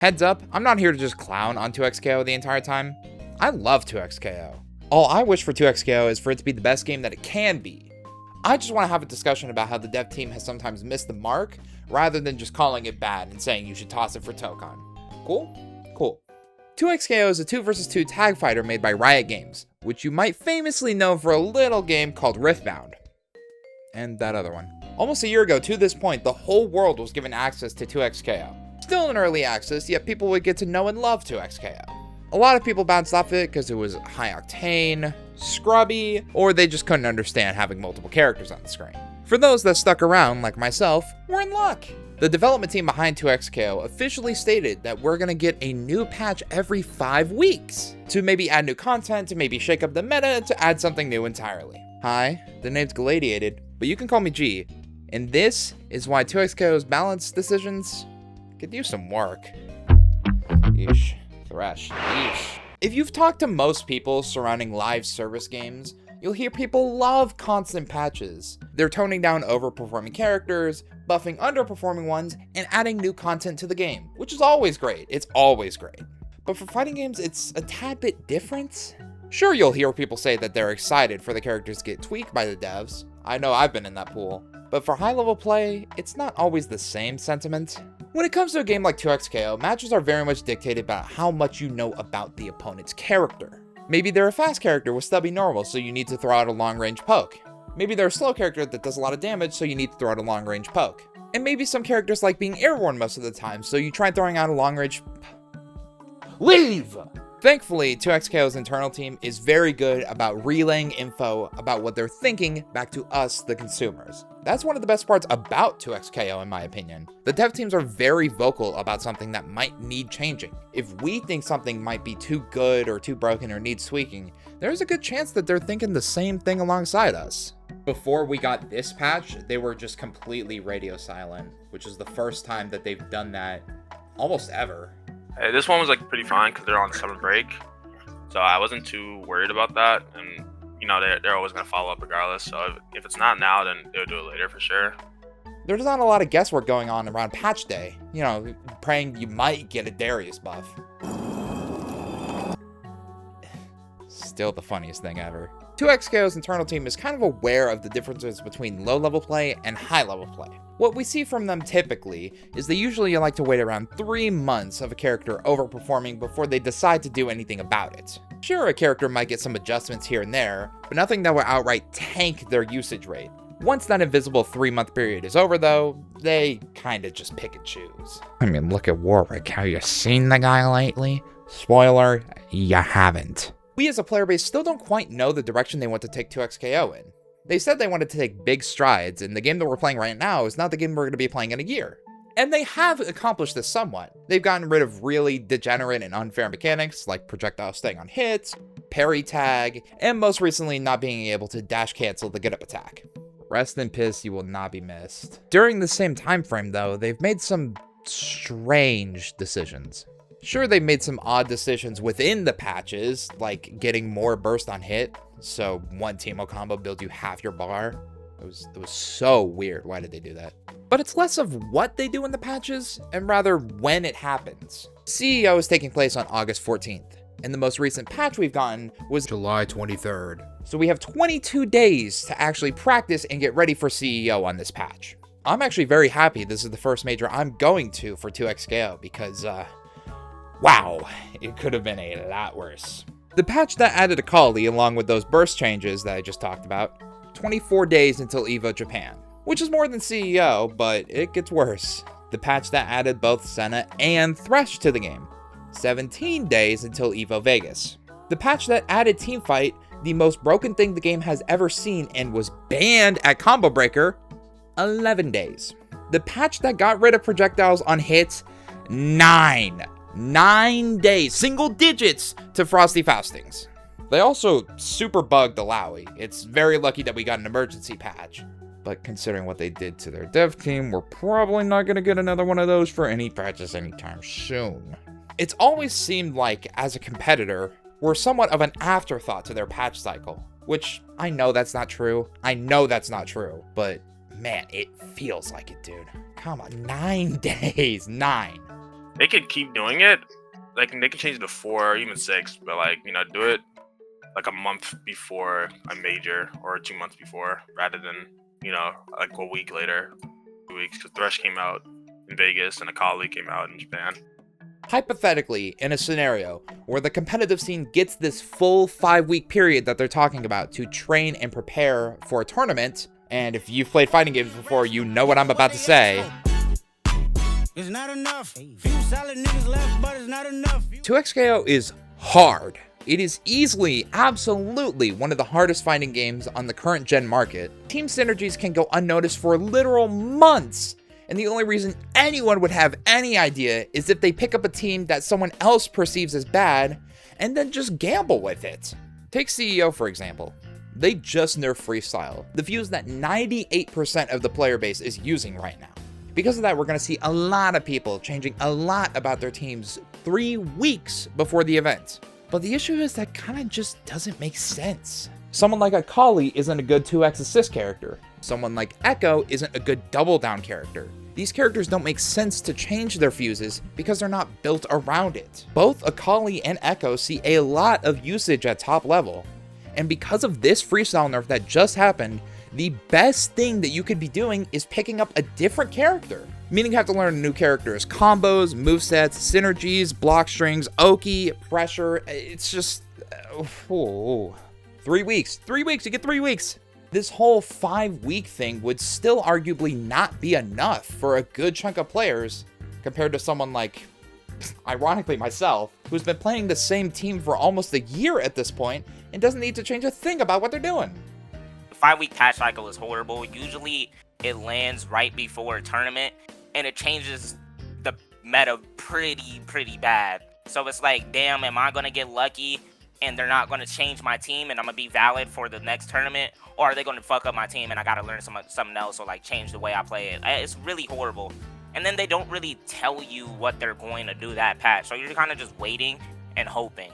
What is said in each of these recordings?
Heads up, I'm not here to just clown on 2XKO the entire time. I love 2XKO. All I wish for 2XKO is for it to be the best game that it can be. I just want to have a discussion about how the dev team has sometimes missed the mark, rather than just calling it bad and saying you should toss it for Tokon. Cool? Cool. 2XKO is a 2 vs 2 tag fighter made by Riot Games, which you might famously know for a little game called Riftbound. And that other one. Almost a year ago to this point, the whole world was given access to 2XKO. Still in early access, yet people would get to know and love 2XKO. A lot of people bounced off it because it was high octane, scrubby, or they just couldn't understand having multiple characters on the screen. For those that stuck around, like myself, we're in luck. The development team behind 2XKO officially stated that we're gonna get a new patch every 5 weeks to maybe add new content, to maybe shake up the meta, to add something new entirely. Hi, the name's Gladiated, but you can call me G. And this is why 2XKO's balance decisions could use some work. Yeesh. Thresh. Yeesh. If you've talked to most people surrounding live service games, you'll hear people love constant patches. They're toning down overperforming characters, buffing underperforming ones, and adding new content to the game, which is always great. It's always great. But for fighting games, it's a tad bit different. Sure, you'll hear people say that they're excited for the characters to get tweaked by the devs. I know I've been in that pool. But for high-level play, it's not always the same sentiment. When it comes to a game like 2XKO, matches are very much dictated by how much you know about the opponent's character. Maybe they're a fast character with stubby normal, so you need to throw out a long-range poke. Maybe they're a slow character that does a lot of damage, so you need to throw out a long-range poke. And maybe some characters like being airborne most of the time, so you try throwing out a long-range... Leave! Thankfully, 2XKO's internal team is very good about relaying info about what they're thinking back to us, the consumers. That's one of the best parts about 2XKO, in my opinion. The dev teams are very vocal about something that might need changing. If we think something might be too good or too broken or needs tweaking, there's a good chance that they're thinking the same thing alongside us. Before we got this patch, they were just completely radio silent, which is the first time that they've done that almost ever. Hey, this one was like pretty fine because they're on summer break, so I wasn't too worried about that. And you know they're always gonna follow up regardless. So if it's not now, then they'll do it later for sure. There's not a lot of guesswork going on around patch day. You know, praying you might get a Darius buff. Still the funniest thing ever. 2XKO's internal team is kind of aware of the differences between low-level play and high-level play. What we see from them typically is they usually like to wait around 3 months of a character overperforming before they decide to do anything about it. Sure, a character might get some adjustments here and there, but nothing that will outright tank their usage rate. Once that invisible 3-month period is over though, they kinda just pick and choose. I mean, look at Warwick, have you seen the guy lately? Spoiler, you haven't. We as a player base still don't quite know the direction they want to take 2XKO in. They said they wanted to take big strides, and the game that we're playing right now is not the game we're going to be playing in a year. And they have accomplished this somewhat. They've gotten rid of really degenerate and unfair mechanics, like projectiles staying on hits, parry tag, and most recently not being able to dash cancel the get up attack. Rest in peace, you will not be missed. During the same time frame though, they've made some strange decisions. Sure, they made some odd decisions within the patches, like getting more burst on hit, so one Teemo combo builds you half your bar. It was so weird. Why did they do that? But it's less of what they do in the patches, and rather when it happens. CEO is taking place on August 14th, and the most recent patch we've gotten was July 23rd. So we have 22 days to actually practice and get ready for CEO on this patch. I'm actually very happy this is the first major I'm going to for 2XKO because, wow, it could have been a lot worse. The patch that added Akali along with those burst changes that I just talked about, 24 days until EVO Japan, which is more than CEO, but it gets worse. The patch that added both Senna and Thresh to the game, 17 days until EVO Vegas. The patch that added Teamfight, the most broken thing the game has ever seen and was banned at Combo Breaker, 11 days. The patch that got rid of projectiles on hits, 9 days, single digits to Frosty Faustings. They also super bugged the Lowy. It's very lucky that we got an emergency patch. But considering what they did to their dev team, we're probably not going to get another one of those for any patches anytime soon. It's always seemed like, as a competitor, we're somewhat of an afterthought to their patch cycle. Which, I know that's not true. But, man, it feels like it, dude. Come on, 9 days, 9. they could keep doing it. Like they could change it to 4 or even 6, but like do it like a month before a major or 2 months before, rather than like a week later, 2 weeks, because Thresh came out in Vegas and Akali came out in Japan. Hypothetically, in a scenario where the competitive scene gets this full 5-week period that they're talking about to train and prepare for a tournament, and if you've played fighting games before, you know what I'm about to say. It's not enough. Few solid niggas left, but it's not enough. 2XKO is hard. It is easily, absolutely one of the hardest fighting games on the current gen market. Team synergies can go unnoticed for literal months, and the only reason anyone would have any idea is if they pick up a team that someone else perceives as bad and then just gamble with it. Take CEO for example. They just nerfed freestyle, the fuse that 98% of the player base is using right now. Because of that, we're going to see a lot of people changing a lot about their teams 3 weeks before the event. But the issue is that kind of just doesn't make sense. Someone like Akali isn't a good 2x assist character. Someone like Echo isn't a good double down character. These characters don't make sense to change their fuses because they're not built around it. Both Akali and Echo see a lot of usage at top level. And because of this freestyle nerf that just happened, the best thing that you could be doing is picking up a different character. Meaning you have to learn new characters, combos, movesets, synergies, block strings, Oki, pressure. It's just... 3 weeks. 3 weeks, you get 3 weeks. This whole 5-week thing would still arguably not be enough for a good chunk of players compared to someone like, ironically myself, who's been playing the same team for almost a year at this point and doesn't need to change a thing about what they're doing. 5-week patch cycle is horrible. Usually it lands right before a tournament and it changes the meta pretty bad. So it's like, damn, am I gonna get lucky and they're not gonna change my team and I'm gonna be valid for the next tournament, or are they gonna fuck up my team and I gotta learn something else or like change the way I play it? It's really horrible. And then they don't really tell you what they're going to do that patch, so you're kind of just waiting and hoping.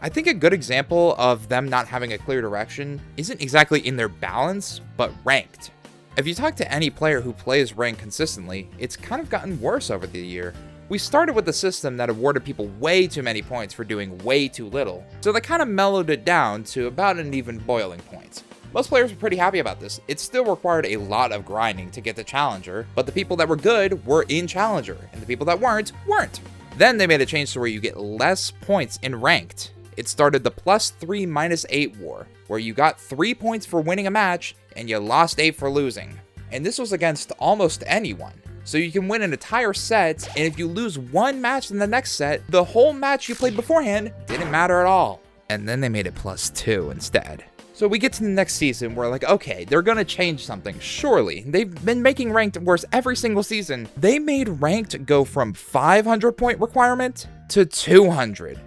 I think a good example of them not having a clear direction isn't exactly in their balance, but ranked. If you talk to any player who plays ranked consistently, it's kind of gotten worse over the year. We started with a system that awarded people way too many points for doing way too little, so they kind of mellowed it down to about an even boiling point. Most players were pretty happy about this. It still required a lot of grinding to get to Challenger, but the people that were good were in Challenger, and the people that weren't. Then they made a change to where you get less points in ranked. It started the +3 -8 war, where you got 3 points for winning a match, and you lost 8 for losing. And this was against almost anyone. So you can win an entire set, and if you lose one match in the next set, the whole match you played beforehand didn't matter at all. And then they made it +2 instead. So we get to the next season, we're like, okay, they're gonna change something, surely. They've been making ranked worse every single season. They made ranked go from 500 point requirement to 200.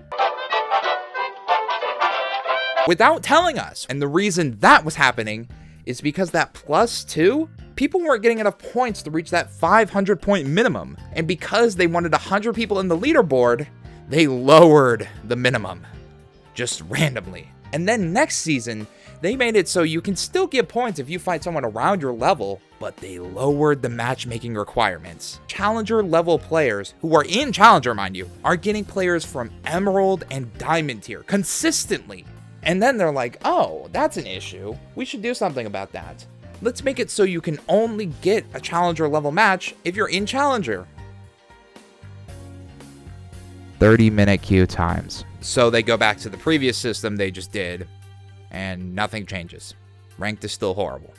Without telling us. And the reason that was happening is because that +2, people weren't getting enough points to reach that 500 point minimum. And because they wanted 100 people in the leaderboard, they lowered the minimum. Just randomly. And then next season, they made it so you can still get points if you fight someone around your level, but they lowered the matchmaking requirements. Challenger level players, who are in Challenger mind you, are getting players from Emerald and Diamond tier consistently. And then they're like, oh, that's an issue. We should do something about that. Let's make it so you can only get a Challenger level match if you're in Challenger. 30-minute queue times. So they go back to the previous system they just did, and nothing changes. Ranked is still horrible.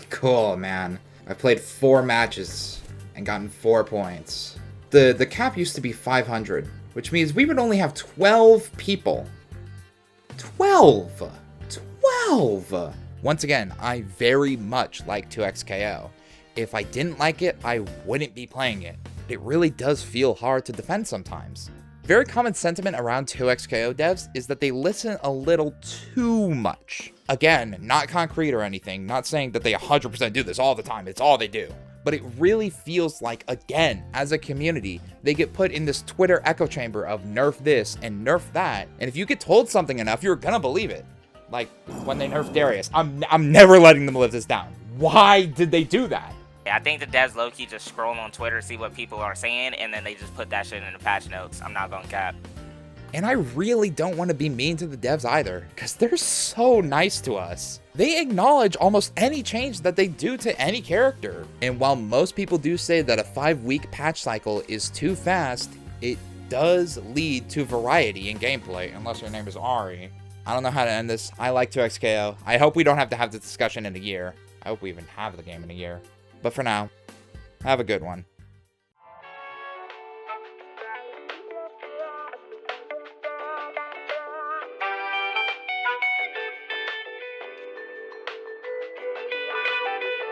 Cool, man. I played 4 matches and gotten 4 points. The cap used to be 500, which means we would only have 12 people. 12! Once again, I very much like 2XKO. If I didn't like it, I wouldn't be playing it. It really does feel hard to defend sometimes. Very common sentiment around 2XKO devs is that they listen a little too much. Again, not concrete or anything, not saying that they 100% do this all the time, it's all they do. But it really feels like, again, as a community, they get put in this Twitter echo chamber of nerf this and nerf that, and if you get told something enough, you're gonna believe it. Like, when they nerfed Darius, I'm never letting them live this down. Why did they do that? I think the devs low-key just scroll on Twitter, see what people are saying, and then they just put that shit in the patch notes. I'm not gonna cap. And I really don't want to be mean to the devs either, because they're so nice to us. They acknowledge almost any change that they do to any character. And while most people do say that a 5-week patch cycle is too fast, it does lead to variety in gameplay, unless your name is Ari. I don't know how to end this. I like 2XKO. I hope we don't have to have this discussion in a year. I hope we even have the game in a year. But for now, have a good one.